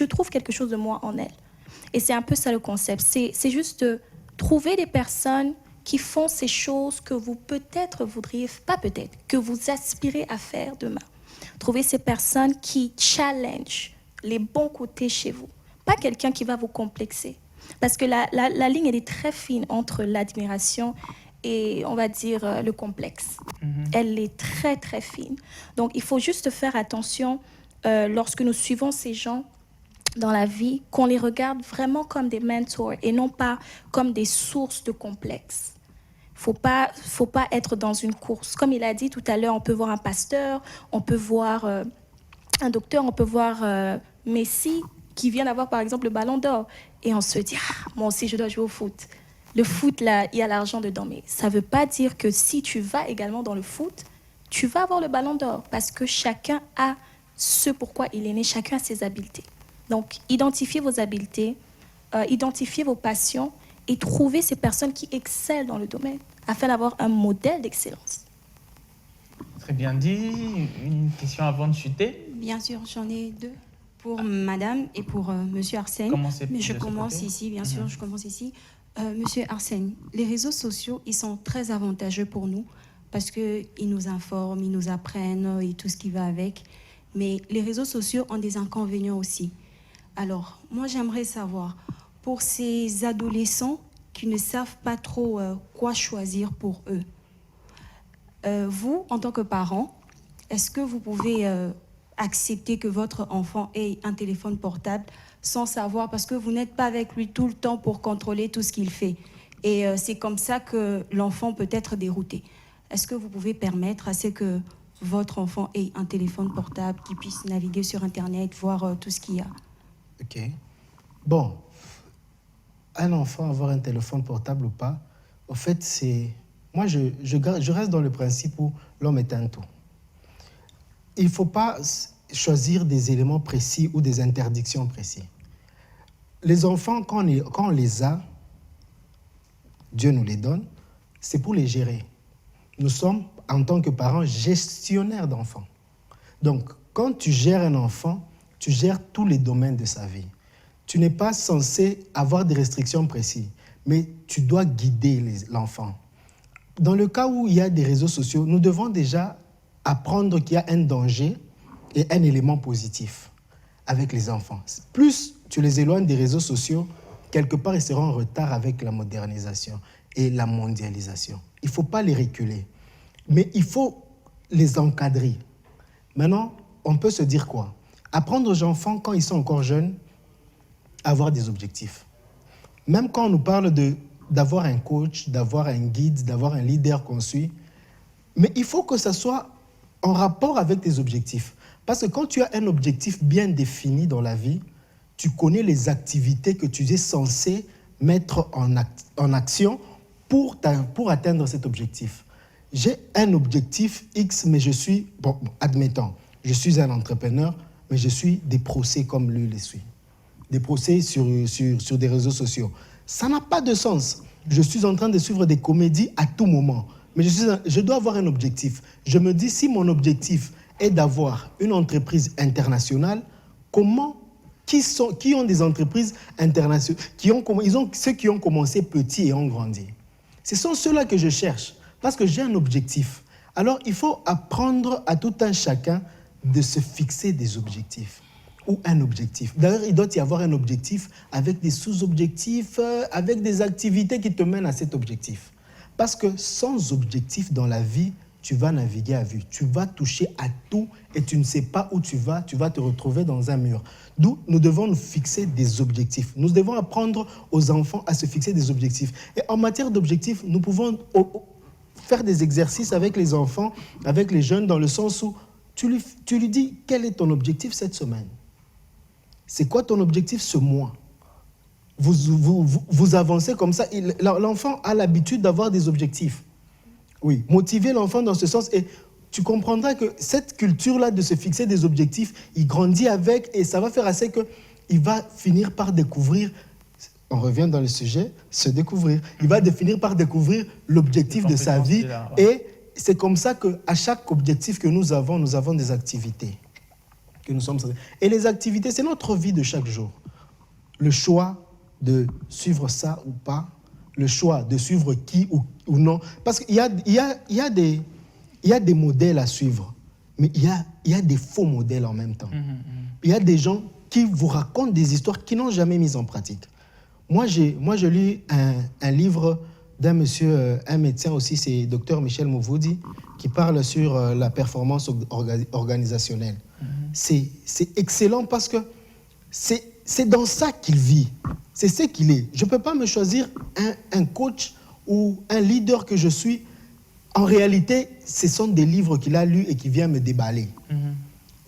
trouve quelque chose de moi en elles. Et c'est un peu ça le concept. C'est juste de trouver des personnes qui font ces choses que vous peut-être voudriez, pas peut-être, que vous aspirez à faire demain. Trouver ces personnes qui challenge les bons côtés chez vous. Pas quelqu'un qui va vous complexer. Parce que la ligne, elle est très fine entre l'admiration et, on va dire, le complexe. Elle est très, très fine. Donc, il faut juste faire attention lorsque nous suivons ces gens dans la vie, qu'on les regarde vraiment comme des mentors et non pas comme des sources de complexes. Faut pas être dans une course. Comme il a dit tout à l'heure, on peut voir un pasteur, on peut voir un docteur, on peut voir Messi qui vient d'avoir par exemple le ballon d'or. Et on se dit, moi aussi je dois jouer au foot. Le foot, là, il y a l'argent dedans. Mais ça ne veut pas dire que si tu vas également dans le foot, tu vas avoir le ballon d'or. Parce que chacun a ce pourquoi il est né, chacun a ses habiletés. Donc, identifiez vos habiletés, identifiez vos passions et trouvez ces personnes qui excellent dans le domaine afin d'avoir un modèle d'excellence. Très bien dit. Une question avant de chuter. Bien sûr, j'en ai deux pour madame et pour monsieur Arsène. Mais je commence ici, bien sûr, je commence ici. Monsieur Arsène, les réseaux sociaux, ils sont très avantageux pour nous parce qu'ils nous informent, ils nous apprennent et tout ce qui va avec. Mais les réseaux sociaux ont des inconvénients aussi. Alors, moi, j'aimerais savoir, pour ces adolescents qui ne savent pas trop quoi choisir pour eux, vous, en tant que parent, est-ce que vous pouvez accepter que votre enfant ait un téléphone portable sans savoir, parce que vous n'êtes pas avec lui tout le temps pour contrôler tout ce qu'il fait. Et c'est comme ça que l'enfant peut être dérouté. Est-ce que vous pouvez permettre à ce que votre enfant ait un téléphone portable, qui puisse naviguer sur Internet, voir tout ce qu'il y a? OK. Bon, un enfant avoir un téléphone portable ou pas, au fait, c'est... Moi, je reste dans le principe où l'homme est un tout. Il ne faut pas choisir des éléments précis ou des interdictions précises. Les enfants, quand on les a, Dieu nous les donne, c'est pour les gérer. Nous sommes, en tant que parents, gestionnaires d'enfants. Donc, quand tu gères un enfant, tu gères tous les domaines de sa vie. Tu n'es pas censé avoir des restrictions précises, mais tu dois guider l'enfant. Dans le cas où il y a des réseaux sociaux, nous devons déjà apprendre qu'il y a un danger et un élément positif avec les enfants. Plus tu les éloignes des réseaux sociaux, quelque part, ils seront en retard avec la modernisation. et la mondialisation. Il ne faut pas les reculer, mais il faut les encadrer. Maintenant, on peut se dire quoi? Apprendre aux enfants, quand ils sont encore jeunes, à avoir des objectifs. Même quand on nous parle d'avoir un coach, d'avoir un guide, d'avoir un leader qu'on suit, mais il faut que ça soit en rapport avec tes objectifs. Parce que quand tu as un objectif bien défini dans la vie, tu connais les activités que tu es censé mettre en action pour atteindre cet objectif. J'ai un objectif X, mais je suis, admettons, je suis un entrepreneur, mais je suis des procès comme lui les suit. Des procès sur des réseaux sociaux. Ça n'a pas de sens. Je suis en train de suivre des comédies à tout moment. Mais je dois avoir un objectif. Je me dis, si mon objectif est d'avoir une entreprise internationale, qui ont des entreprises internationales, ceux qui ont commencé petits et ont grandi. Ce sont ceux-là que je cherche, parce que j'ai un objectif. Alors, il faut apprendre à tout un chacun de se fixer des objectifs ou un objectif. D'ailleurs, il doit y avoir un objectif avec des sous-objectifs, avec des activités qui te mènent à cet objectif. Parce que sans objectif dans la vie, tu vas naviguer à vue. Tu vas toucher à tout et tu ne sais pas où tu vas te retrouver dans un mur. D'où nous devons nous fixer des objectifs. Nous devons apprendre aux enfants à se fixer des objectifs. Et en matière d'objectifs, nous pouvons faire des exercices avec les enfants, avec les jeunes, dans le sens où tu lui dis quel est ton objectif cette semaine. C'est quoi ton objectif ce mois? Vous avancez comme ça. L'enfant a l'habitude d'avoir des objectifs. Oui, motiver l'enfant dans ce sens. Et tu comprendras que cette culture-là de se fixer des objectifs, il grandit avec et ça va faire assez qu'il va finir par découvrir, on revient dans le sujet, se découvrir. Il va finir par découvrir l'objectif de sa vie. Là, ouais. Et c'est comme ça qu'à chaque objectif que nous avons des activités. Que nous sommes... Et les activités, c'est notre vie de chaque jour. Le choix de suivre ça ou pas, le choix de suivre qui ou non. Parce qu'il y a des modèles à suivre, mais il y a des faux modèles en même temps. Il y a des gens qui vous racontent des histoires qu'ils n'ont jamais mises en pratique. Moi, je lis un livre d'un monsieur, un médecin aussi, c'est Dr Michel Mouvoudi, qui parle sur la performance organisationnelle. C'est excellent parce que c'est dans ça qu'il vit. C'est ce qu'il est. Je ne peux pas me choisir un coach ou un leader que je suis. En réalité, ce sont des livres qu'il a lus et qui viennent me déballer.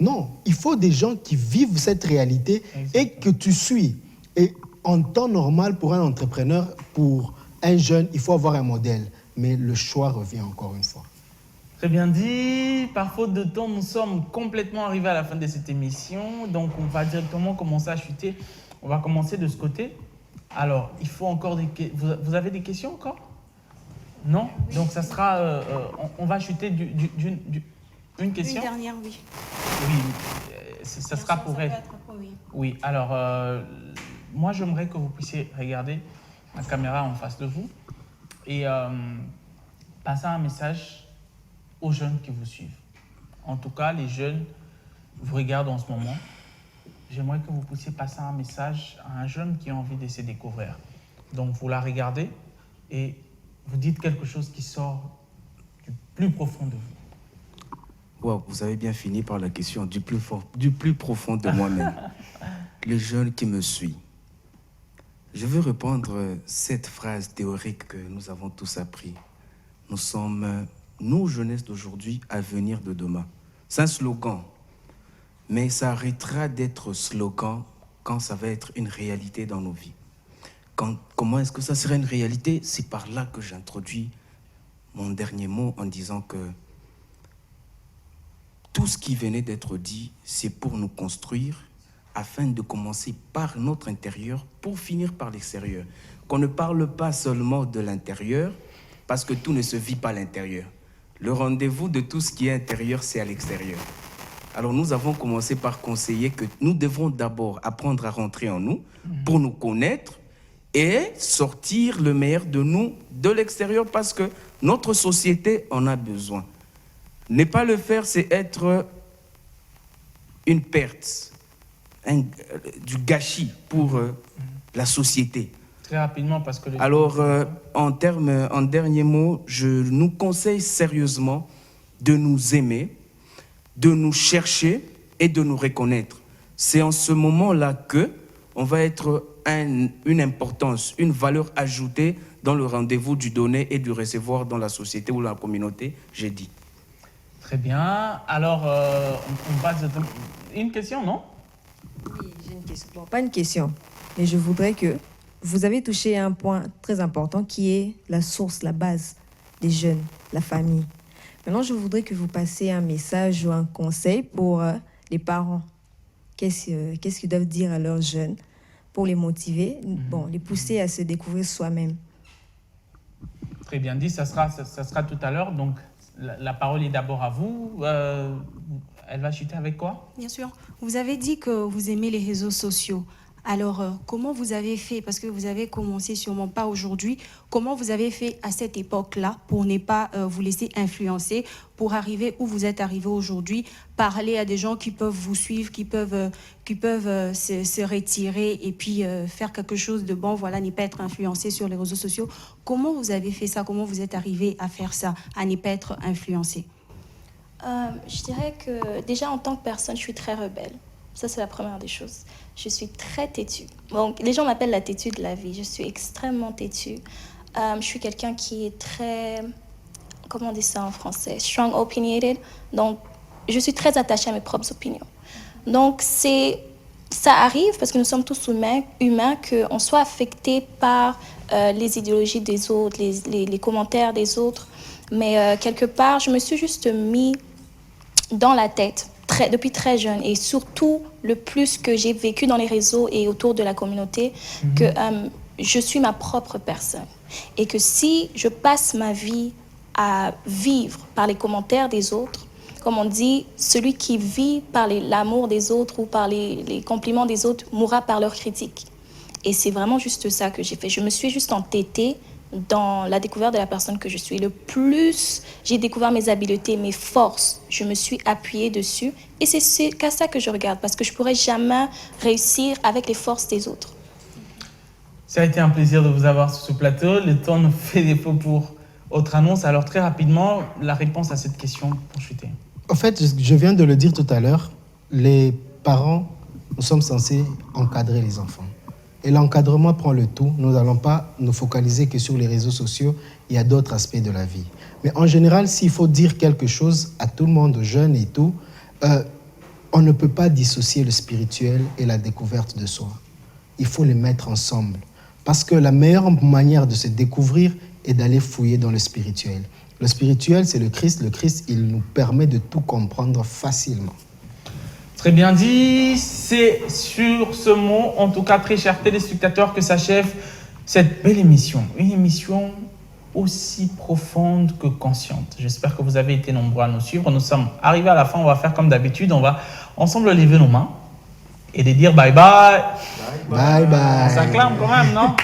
Non, il faut des gens qui vivent cette réalité et que tu suis. Et en temps normal, pour un entrepreneur, pour un jeune, il faut avoir un modèle. Mais le choix revient encore une fois. Très bien dit. Par faute de temps, nous sommes complètement arrivés à la fin de cette émission. Donc, on va directement commencer à chuter. On va commencer de ce côté. Alors, il faut encore des questions. Vous avez des questions encore? Non? Oui. Donc, ça sera... on va chuter une question? Une dernière, oui. Oui, ça sera pour elle. Oui, alors, moi, j'aimerais que vous puissiez regarder la caméra en face de vous et passer un message aux jeunes qui vous suivent. En tout cas, les jeunes vous regardent en ce moment. J'aimerais que vous puissiez passer un message à un jeune qui a envie de se découvrir. Donc, vous la regardez et vous dites quelque chose qui sort du plus profond de vous. Wow, vous avez bien fini par la question du plus profond de moi-même. Le jeune qui me suit. Je veux reprendre cette phrase théorique que nous avons tous appris. Nous sommes, nous, jeunesse d'aujourd'hui, avenir de demain. C'est un slogan. Mais ça arrêtera d'être slogan quand ça va être une réalité dans nos vies. Comment est-ce que ça serait une réalité? C'est par là que j'introduis mon dernier mot en disant que tout ce qui venait d'être dit, c'est pour nous construire afin de commencer par notre intérieur pour finir par l'extérieur. Qu'on ne parle pas seulement de l'intérieur parce que tout ne se vit pas à l'intérieur. Le rendez-vous de tout ce qui est intérieur, c'est à l'extérieur. Alors nous avons commencé par conseiller que nous devons d'abord apprendre à rentrer en nous pour nous connaître et sortir le meilleur de nous de l'extérieur parce que notre société en a besoin. Ne pas le faire, c'est être une perte, du gâchis pour la société. Très rapidement, parce que... Alors, en dernier mot, je nous conseille sérieusement de nous aimer, de nous chercher et de nous reconnaître. C'est en ce moment-là que on va être une importance, une valeur ajoutée dans le rendez-vous du donner et du recevoir dans la société ou la communauté, j'ai dit. Très bien. Alors, on passe... Une question, non? Oui, j'ai une question. Bon, pas une question, mais je voudrais que vous avez touché un point très important qui est la source, la base des jeunes, la famille. Maintenant, je voudrais que vous passiez un message ou un conseil pour les parents. Qu'est-ce qu'ils doivent dire à leurs jeunes pour les motiver, bon, les pousser à se découvrir soi-même. Très bien dit, ça sera tout à l'heure. Donc, la parole est d'abord à vous. Elle va chuter avec quoi? Bien sûr. Vous avez dit que vous aimez les réseaux sociaux. Alors, comment vous avez fait, parce que vous avez commencé sûrement pas aujourd'hui, comment vous avez fait à cette époque-là pour ne pas vous laisser influencer, pour arriver où vous êtes arrivé aujourd'hui, parler à des gens qui peuvent vous suivre, qui peuvent se retirer et puis faire quelque chose de bon, voilà, ne pas être influencé sur les réseaux sociaux. Comment vous avez fait ça? Comment vous êtes arrivé à faire ça, à ne pas être influencé? Je dirais que déjà en tant que personne, je suis très rebelle. Ça, c'est la première des choses. Je suis très têtue. Bon, les gens m'appellent la têtue de la vie. Je suis extrêmement têtue. Je suis quelqu'un qui est très... Comment on dit ça en français? Strong opinionated. Donc, je suis très attachée à mes propres opinions. Donc, ça arrive, parce que nous sommes tous humains qu'on soit affecté par les idéologies des autres, les commentaires des autres. Mais quelque part, je me suis juste mis dans la tête depuis très jeune, et surtout le plus que j'ai vécu dans les réseaux et autour de la communauté, que je suis ma propre personne. Et que si je passe ma vie à vivre par les commentaires des autres, comme on dit, celui qui vit par l'amour des autres ou par les compliments des autres mourra par leurs critiques. Et c'est vraiment juste ça que j'ai fait. Je me suis juste entêtée dans la découverte de la personne que je suis. Le plus j'ai découvert mes habiletés, mes forces, je me suis appuyée dessus. Et c'est qu'à ça que je regarde, parce que je ne pourrais jamais réussir avec les forces des autres. Ça a été un plaisir de vous avoir sur ce plateau. Le temps nous fait défaut pour autre annonce. Alors très rapidement, la réponse à cette question pour chuter. En fait, je viens de le dire tout à l'heure, les parents, nous sommes censés encadrer les enfants. Et l'encadrement prend le tout. Nous n'allons pas nous focaliser que sur les réseaux sociaux. Il y a d'autres aspects de la vie. Mais en général, s'il faut dire quelque chose à tout le monde, aux jeunes et tout, on ne peut pas dissocier le spirituel et la découverte de soi. Il faut les mettre ensemble. Parce que la meilleure manière de se découvrir est d'aller fouiller dans le spirituel. Le spirituel, c'est le Christ. Le Christ, il nous permet de tout comprendre facilement. Très bien dit. C'est sur ce mot, en tout cas très chers téléspectateurs, que s'achève cette belle émission. Une émission aussi profonde que consciente. J'espère que vous avez été nombreux à nous suivre. Nous sommes arrivés à la fin. On va faire comme d'habitude. On va ensemble lever nos mains et les dire bye bye. Bye bye. On s'acclame quand même, non?